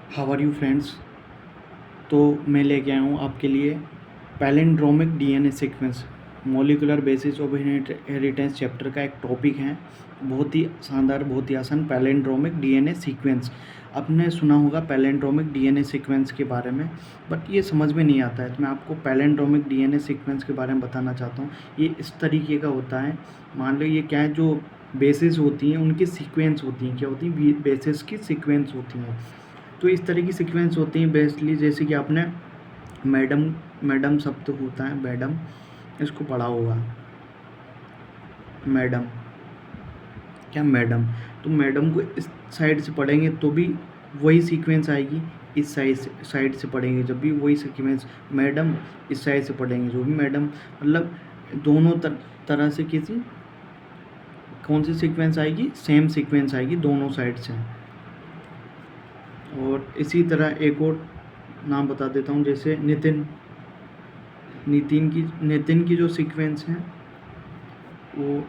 How are you friends. तो मैं लेके आया हूँ आपके लिए palindromic DNA sequence, molecular basis of inheritance chapter का एक टॉपिक है। बहुत ही शानदार, बहुत ही आसान पैलिंड्रोमिक डीएनए सीक्वेंस। आपने सुना होगा पैलिंड्रोमिक डीएनए सीक्वेंस के बारे में, बट ये समझ में नहीं आता है, तो मैं आपको पैलिंड्रोमिक डीएनए सीक्वेंस के बारे में बताना चाहता हूँ। ये इस तरीके का होता है, मान लो ये क्या है, जो बेसिस होती हैं उनकी सीक्वेंस होती हैं। क्या होती हैं? बेसिस की सीक्वेंस होती हैं। तो इस तरह की सीक्वेंस होती हैं बेसिकली, जैसे कि आपने मैडम शब्द होता है, मैडम, इसको पढ़ा होगा, मैडम, क्या मैडम। तो मैडम को इस साइड से पढ़ेंगे तो भी वही सीक्वेंस आएगी, इस साइड से पढ़ेंगे जब भी वही सीक्वेंस। मैडम इस साइड से पढ़ेंगे जो भी मैडम, मतलब दोनों तरह से किसी कौन सी सीक्वेंस आएगी, सेम सीक्वेंस आएगी दोनों साइड से। और इसी तरह एक और नाम बता देता हूँ, जैसे नितिन की जो सीक्वेंस है वो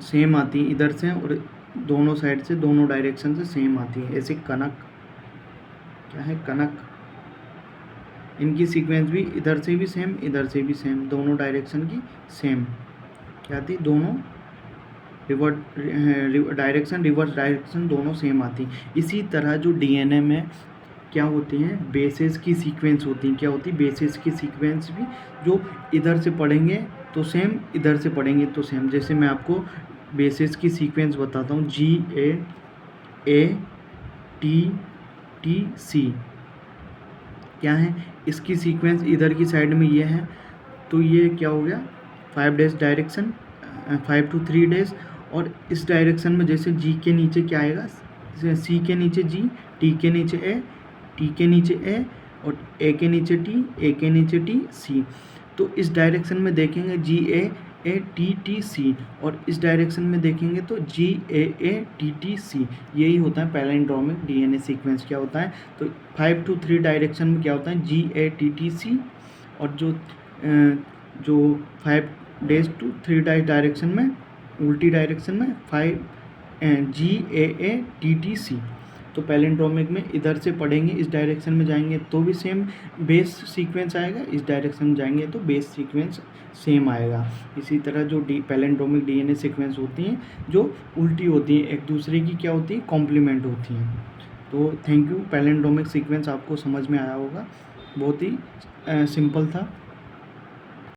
सेम आती है इधर से, और दोनों साइड से, दोनों डायरेक्शन से सेम आती है। ऐसे कनक, क्या है, कनक, इनकी सीक्वेंस भी इधर से भी सेम, इधर से भी सेम, दोनों डायरेक्शन की सेम क्या आती, दोनों डायरेक्शन, रिवर्स डायरेक्शन दोनों सेम आती। इसी तरह जो डीएनए में क्या होती हैं, बेसिस की सीक्वेंस होती हैं। क्या होती है? बेसिस की सीक्वेंस भी, जो इधर से पढ़ेंगे तो सेम, इधर से पढ़ेंगे तो सेम। जैसे मैं आपको बेसिस की सीक्वेंस बताता हूँ, GAATTC क्या है, इसकी सीक्वेंस इधर की साइड में ये है, तो ये क्या हो गया, 5 डेज डायरेक्शन, 5 to 3 डेज। और इस डायरेक्शन में जैसे G के नीचे क्या आएगा, C के नीचे G, T के नीचे A, T के नीचे A, और A के नीचे T, A के नीचे T, C। तो इस डायरेक्शन में देखेंगे GAATTC, और इस डायरेक्शन में देखेंगे तो GAATTC। यही होता है पैलिंड्रोमिक डीएनए सीक्वेंस। क्या होता है, तो 5 to 3 डायरेक्शन में क्या होता है, GATTC, और जो 5 days to 3 days डायरेक्शन में, उल्टी डायरेक्शन में 5 GAATTC। तो पैलिंड्रोमिक में इधर से पढ़ेंगे, इस डायरेक्शन में जाएंगे तो भी सेम बेस सीक्वेंस आएगा, इस डायरेक्शन में जाएंगे तो बेस सीक्वेंस सेम आएगा। इसी तरह जो पैलिंड्रोमिक डीएनए सीक्वेंस होती हैं जो उल्टी होती हैं, एक दूसरे की क्या होती है, कॉम्प्लीमेंट होती हैं। तो थैंक यू। पैलिंड्रोमिक सीक्वेंस आपको समझ में आया होगा, बहुत ही सिंपल था।